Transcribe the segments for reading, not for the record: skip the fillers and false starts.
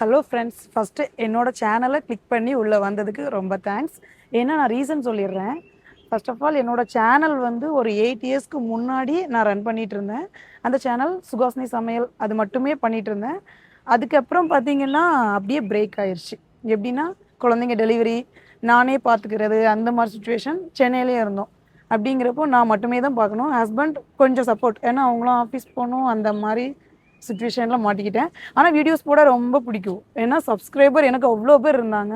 Hello friends, first என்னோட சேனலை click பண்ணி உள்ளே வந்ததுக்கு ரொம்ப தேங்க்ஸ். ஏன்னா நான் ரீசன் சொல்லிடுறேன். ஃபர்ஸ்ட் ஆஃப் ஆல் என்னோட சேனல் வந்து ஒரு 8 இயர்ஸ்க்கு முன்னாடி நான் ரன் பண்ணிட்டு இருந்தேன். அந்த சேனல் சுகாசினி சமையல் அது மட்டுமே பண்ணிட்டு இருந்தேன். அதுக்கப்புறம் பார்த்தீங்கன்னா அப்படியே பிரேக் ஆயிடுச்சு. எப்படின்னா குழந்தைங்க டெலிவரி நானே பார்த்துக்கிறது அந்த மாதிரி சுச்சுவேஷன். சென்னையிலே இருந்தோம். அப்படிங்கிறப்போ நான் மட்டுமே தான் பார்க்கணும். ஹஸ்பண்ட் கொஞ்சம் சப்போர்ட், ஏன்னா அவங்களும் ஆஃபீஸ் போகணும் அந்த மாதிரி சுச்சுவேஷனில் மாட்டிக்கிட்டேன். ஆனால் வீடியோஸ் போட ரொம்ப பிடிக்கும். ஏன்னா சப்ஸ்கிரைபர் எனக்கு அவ்வளோ பேர் இருந்தாங்க.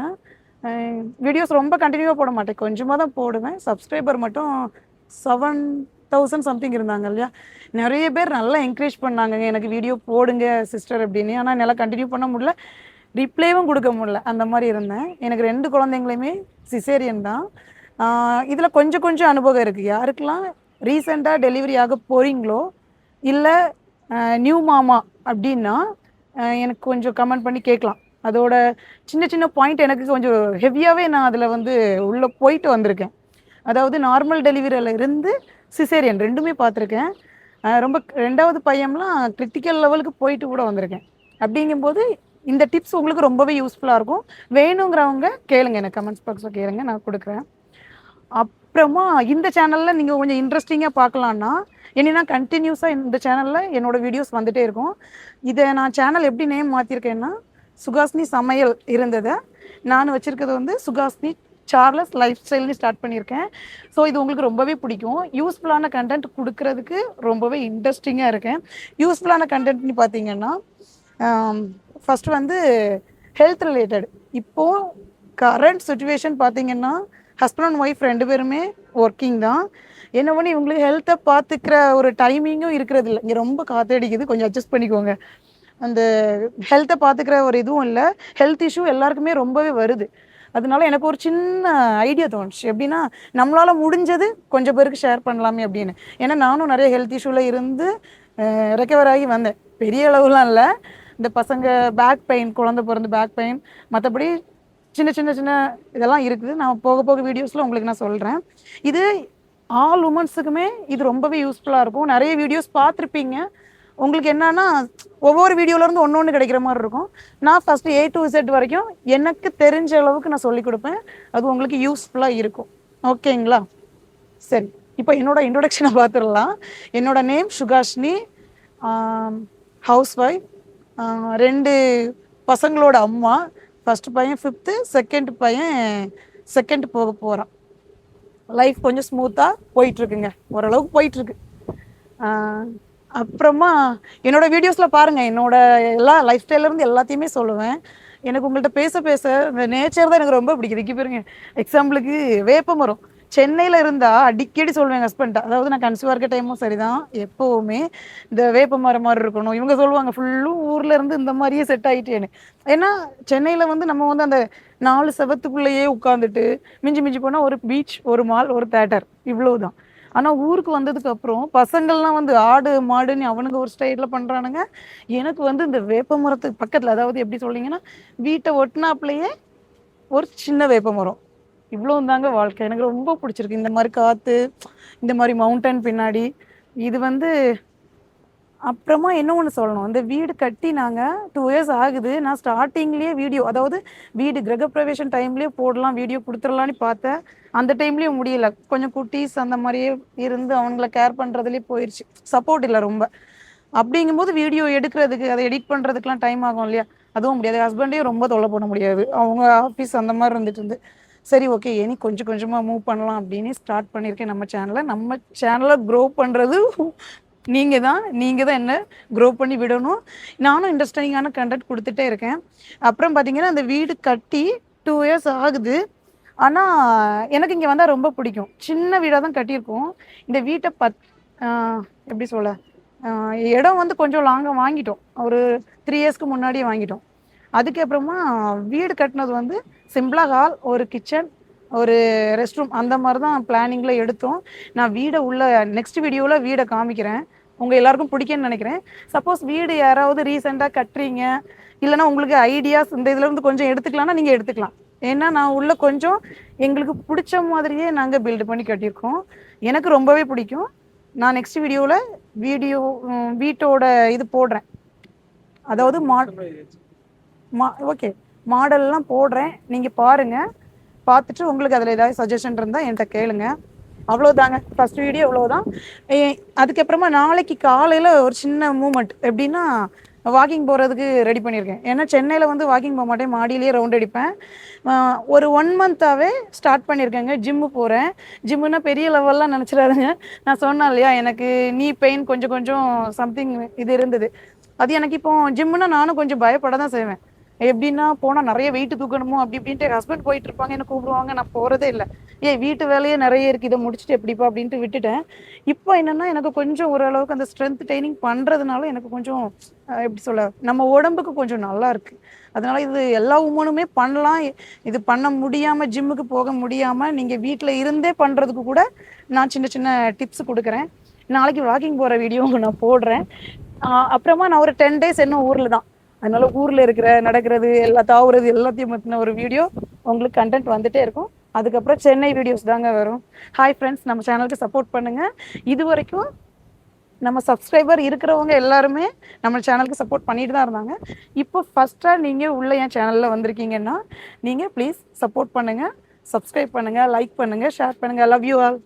வீடியோஸ் ரொம்ப கண்டினியூவாக போட மாட்டேன், கொஞ்சமாக தான் போடுவேன். சப்ஸ்கிரைபர் மட்டும் 7,000 சம்திங் இருந்தாங்க இல்லையா. நிறைய பேர் நல்லா என்கரேஜ் பண்ணாங்க, எனக்கு வீடியோ போடுங்க சிஸ்டர் அப்படின்னு. ஆனால் என்னால் கண்டினியூ பண்ண முடியல, ரிப்ளைவும் கொடுக்க முடியல. அந்த மாதிரி இருந்தேன். எனக்கு 2 குழந்தைங்களுமே சிசேரியன் தான். இதில் கொஞ்சம் கொஞ்சம் அனுபவம் இருக்குது. யாருக்கெல்லாம் ரீசெண்டாக டெலிவரி ஆக போகிறீங்களோ இல்லை நியூ மாமா அப்படின்னா எனக்கு கொஞ்சம் கமெண்ட் பண்ணி கேட்கலாம். அதோட சின்ன சின்ன பாயிண்ட் எனக்கு கொஞ்சம் ஹெவியாகவே நான் அதில் வந்து உள்ளே போயிட்டு வந்திருக்கேன். அதாவது நார்மல் டெலிவரியில் இருந்து சிசேரியன் ரெண்டுமே பார்த்துருக்கேன். ரொம்ப 2வது பையன்லாம் கிரிட்டிக்கல் லெவலுக்கு போயிட்டு கூட வந்திருக்கேன். அப்படிங்கும்போது இந்த டிப்ஸ் உங்களுக்கு ரொம்பவே யூஸ்ஃபுல்லாக இருக்கும். வேணுங்கிறவங்க கேளுங்க, எனக்கு கமெண்ட்ஸ் பாக்ஸில் கேளுங்க, நான் கொடுக்குறேன். அப்புறமா இந்த சேனலில் நீங்கள் கொஞ்சம் இன்ட்ரெஸ்டிங்காக பார்க்கலான்னா என்னன்னா கண்டினியூஸாக இந்த சேனலில் என்னோடய வீடியோஸ் வந்துகிட்டே இருக்கும். இதை நான் சேனல் எப்படி நேம் மாற்றிருக்கேன்னா சுகாசினி சமையல் இருந்ததை நான் வச்சுருக்கிறது வந்து சுகாசினி சார்லஸ் லைஃப் ஸ்டைல்னு ஸ்டார்ட் பண்ணியிருக்கேன். ஸோ இது உங்களுக்கு ரொம்பவே பிடிக்கும். யூஸ்ஃபுல்லான கண்டென்ட் கொடுக்கறதுக்கு ரொம்பவே இன்ட்ரெஸ்டிங்காக இருக்கேன். யூஸ்ஃபுல்லான கண்டென்ட்னு பார்த்தீங்கன்னா ஃபஸ்ட்டு வந்து ஹெல்த் ரிலேட்டட். இப்போது கரண்ட் சுச்சுவேஷன் பார்த்தீங்கன்னா ஹஸ்பண்ட் அண்ட் ஒய்ஃப் 2 பேருமே ஒர்க்கிங் தான். என்ன பண்ணி இவங்களுக்கு ஹெல்த்தை பார்த்துக்கிற ஒரு டைமிங்கும் இருக்கிறது இல்லை. இங்கே ரொம்ப காற்றடிக்குது, கொஞ்சம் அட்ஜஸ்ட் பண்ணிக்கோங்க. அந்த ஹெல்த்தை பார்த்துக்கிற ஒரு இதுவும் இல்லை. ஹெல்த் இஷ்யூ எல்லாருக்குமே ரொம்பவே வருது. அதனால எனக்கு ஒரு சின்ன ஐடியா தோணுச்சு. எப்படின்னா நம்மளால் முடிஞ்சது கொஞ்சம் பேருக்கு ஷேர் பண்ணலாமே அப்படின்னு. ஏன்னா நானும் நிறைய ஹெல்த் இஷ்யூவில் இருந்து ரெக்கவர் ஆகி வந்தேன். பெரிய அளவுலாம் இல்லை. இந்த பசங்க பேக் பெயின், குழந்தை பிறந்து பேக் பெயின், மற்றபடி சின்ன சின்ன சின்ன இதெல்லாம் இருக்குது. நான் போக போக வீடியோஸில் உங்களுக்கு நான் சொல்கிறேன். இது ஆல் உமன்ஸுக்குமே இது ரொம்பவே யூஸ்ஃபுல்லாக இருக்கும். நிறைய வீடியோஸ் பார்த்துருப்பீங்க. உங்களுக்கு என்னன்னா ஒவ்வொரு வீடியோலேருந்து ஒன்று கிடைக்கிற மாதிரி இருக்கும். நான் ஃபஸ்ட்டு A to Z வரைக்கும் எனக்கு தெரிஞ்ச அளவுக்கு நான் சொல்லிக் கொடுப்பேன். அது உங்களுக்கு யூஸ்ஃபுல்லாக இருக்கும். ஓகேங்களா? சரி, இப்போ என்னோட இன்ட்ரொடக்ஷனை பார்த்துடலாம். என்னோட நேம் சுகாஷினி, ஹவுஸ் ஒய்ஃப், 2 பசங்களோட அம்மா. ஃபஸ்ட்டு பையன் 5th, செகண்ட் பையன் 2nd போக போகிறான். லைஃப் கொஞ்சம் ஸ்மூத்தாக போயிட்டுருக்குங்க, ஓரளவுக்கு போயிட்டுருக்கு. அப்புறமா என்னோடய வீடியோஸில் பாருங்கள், என்னோடய எல்லா லைஃப் ஸ்டைலேருந்து எல்லாத்தையுமே சொல்லுவேன். எனக்கு உங்கள்கிட்ட பேச பேச இந்த நேச்சர் தான் எனக்கு ரொம்ப பிடிக்குது. இங்கே பாருங்க, எக்ஸாம்பிளுக்கு வேப்ப மரம். சென்னையில் இருந்தால் அடிக்கடி சொல்லுவேன் ஹஸ்பண்ட்டை. அதாவது நான் கன்சீவாக இருக்க டைமும் சரி தான், எப்போவுமே இந்த வேப்ப மரம் மாதிரி இருக்கணும். இவங்க சொல்லுவாங்க ஃபுல்லும் ஊரில் இருந்து இந்த மாதிரியே செட் ஆகிட்டேன்னு. ஏன்னா சென்னையில் வந்து நம்ம வந்து அந்த 4 செவத்துக்குள்ளேயே உட்காந்துட்டு மிஞ்சி மிஞ்சி போனால் ஒரு பீச், ஒரு மால், ஒரு தேட்டர், இவ்வளோ தான். ஆனால் ஊருக்கு வந்ததுக்கு அப்புறம் பசங்கள்லாம் வந்து ஆடு மாடுன்னு அவனுங்க ஒரு ஸ்டைலில் பண்ணுறானுங்க. எனக்கு வந்து இந்த வேப்ப மரத்துக்கு பக்கத்தில், அதாவது எப்படி சொல்லிங்கன்னா வீட்டை ஒட்டினாப்புலையே ஒரு சின்ன வேப்ப மரம், இவ்வளோ தாங்க வாழ்க்கை. எனக்கு ரொம்ப பிடிச்சிருக்கு இந்த மாதிரி காற்று, இந்த மாதிரி மவுண்டன் பின்னாடி. இது வந்து அப்புறமா என்ன ஒன்று சொல்லணும், இந்த வீடு கட்டி நாங்கள் 2 இயர்ஸ் ஆகுது. நான் ஸ்டார்டிங்லேயே வீடியோ, அதாவது வீடு கிரகப்பிரவேசம் டைம்லேயே போடலாம் வீடியோ கொடுத்துடலான்னு பார்த்தேன். அந்த டைம்லேயும் முடியல. கொஞ்சம் குட்டீஸ் அந்த மாதிரியே இருந்து அவங்கள கேர் பண்ணுறதுலேயே போயிடுச்சு. சப்போர்ட் இல்லை ரொம்ப. அப்படிங்கும்போது வீடியோ எடுக்கிறதுக்கு, அதை எடிட் பண்ணுறதுக்குலாம் டைம் ஆகும் இல்லையா, அதுவும் முடியாது. ஹஸ்பண்டையும் ரொம்ப தொல்லை பண்ண முடியாது, அவங்க ஆஃபீஸ் அந்த மாதிரி இருந்துட்டு இருந்து. சரி, ஓகே, இனி கொஞ்சம் கொஞ்சமாக மூவ் பண்ணலாம் அப்படின்னு ஸ்டார்ட் பண்ணியிருக்கேன் நம்ம சேனலை க்ரோ பண்ணுறது நீங்கள் தான் என்ன க்ரோ பண்ணி விடணும். நானும் இன்ட்ரெஸ்டிங்கான கண்டென்ட் கொடுத்துட்டே இருக்கேன். அப்புறம் பார்த்தீங்கன்னா அந்த வீடு கட்டி 2 இயர்ஸ் ஆகுது. ஆனால் எனக்கு இங்கே வந்தால் ரொம்ப பிடிக்கும். சின்ன வீடாக தான் கட்டியிருக்கோம். இந்த வீட்டை எப்படி சொல்ல, இடம் வந்து கொஞ்சம் லாங்காக வாங்கிட்டோம். ஒரு 3 இயர்ஸ்க்கு முன்னாடியே வாங்கிட்டோம். அதுக்கப்புறமா வீடு கட்டினது வந்து சிம்பிளாக ஹால், ஒரு கிச்சன், ஒரு ரெஸ்ட் ரூம், அந்த மாதிரி தான் பிளானிங்கில் எடுத்தோம். நான் வீடை நெக்ஸ்ட் வீடியோவில் வீடை காமிக்கிறேன். உங்கள் எல்லாருக்கும் பிடிக்குன்னு நினைக்கிறேன். சப்போஸ் வீடு யாராவது ரீசெண்டாக கட்டுறீங்க, இல்லைனா உங்களுக்கு ஐடியாஸ் இந்த இதுலேருந்து கொஞ்சம் எடுத்துக்கலாம்னா நீங்கள் எடுத்துக்கலாம். ஏன்னா நான் கொஞ்சம் எங்களுக்கு பிடிச்ச மாதிரியே நாங்கள் பில்டு பண்ணி கட்டியிருக்கோம். எனக்கு ரொம்பவே பிடிக்கும். நான் நெக்ஸ்ட் வீடியோவில் வீட்டோட இது போடுறேன். அதாவது ஓகே, மாடல்லாம் போடுறேன். நீங்க பாருங்க. பார்த்துட்டு உங்களுக்கு அதில் ஏதாவது சஜஷன் இருந்தால் என்கிட்ட கேளுங்க. அவ்வளோதாங்க. ஃபர்ஸ்ட் வீடியோ இவ்வளோதான். எ அதுக்கப்புறமா நாளைக்கு காலையில் ஒரு சின்ன மூமெண்ட் எப்படின்னா, வாக்கிங் போகிறதுக்கு ரெடி பண்ணியிருக்கேன். ஏன்னா சென்னையில் வந்து வாக்கிங் போக மாட்டேன், மாடியிலேயே ரவுண்ட் அடிப்பேன். ஒரு 1 மந்த்தாகவே ஸ்டார்ட் பண்ணியிருக்கேங்க. ஜிம்மு போகிறேன். ஜிம்முன்னா பெரிய லெவல்லாம் நினச்சிடாதுங்க. நான் சொன்னேன் இல்லையா, எனக்கு நீ பெயின் கொஞ்சம் கொஞ்சம் சம்திங் இது இருந்தது. அது எனக்கு இப்போ ஜிம்முன்னா நானும் கொஞ்சம் பயப்பட தான் செய்வேன். எப்படின்னா போனால் நிறைய வெயிட் தூக்கணுமோ அப்படி இப்படின்ட்டு ஹஸ்பண்ட் போயிட்டு இருப்பாங்க, என்ன கூப்பிடுவாங்க, நான் போகிறதே இல்லை. ஏன் வீட்டு வேலையே நிறைய இருக்குது, இதை முடிச்சுட்டு எப்படிப்பா அப்படின்ட்டு விட்டுட்டேன். இப்போ என்னென்னா எனக்கு கொஞ்சம் ஓரளவுக்கு அந்த ஸ்ட்ரென்த் ட்ரைனிங் பண்ணுறதுனால எனக்கு கொஞ்சம் எப்படி சொல்ல, நம்ம உடம்புக்கு கொஞ்சம் நல்லா இருக்குது. அதனால இது எல்லா உமனுமே பண்ணலாம். இது பண்ண முடியாமல், ஜிம்முக்கு போக முடியாமல் நீங்கள் வீட்டில் இருந்தே பண்ணுறதுக்கு கூட நான் சின்ன சின்ன டிப்ஸ் கொடுக்குறேன். நாளைக்கு வாக்கிங் போகிற வீடியோ நான் போடுறேன். அப்புறமா நான் ஒரு 10 டேஸ் இன்னும் ஊரில் தான். அதனால ஊரில் இருக்கிற நடக்கிறது எல்லாம் தாவுறது எல்லாத்தையும் பற்றின ஒரு வீடியோ உங்களுக்கு கண்டென்ட் வந்துட்டே இருக்கும். அதுக்கப்புறம் சென்னை வீடியோஸ் தாங்க வரும். ஹாய் ஃப்ரெண்ட்ஸ், நம்ம சேனலுக்கு சப்போர்ட் பண்ணுங்கள். இது வரைக்கும் நம்ம சப்ஸ்கிரைபர் இருக்கிறவங்க எல்லாருமே நம்ம சேனலுக்கு சப்போர்ட் பண்ணிட்டு தான் இருந்தாங்க. இப்போ ஃபஸ்ட்டாக நீங்கள் உள்ள என் சேனலில் வந்திருக்கீங்கன்னா நீங்கள் ப்ளீஸ் சப்போர்ட் பண்ணுங்கள், சப்ஸ்கிரைப் பண்ணுங்கள், லைக் பண்ணுங்கள், ஷேர் பண்ணுங்கள். Love you all.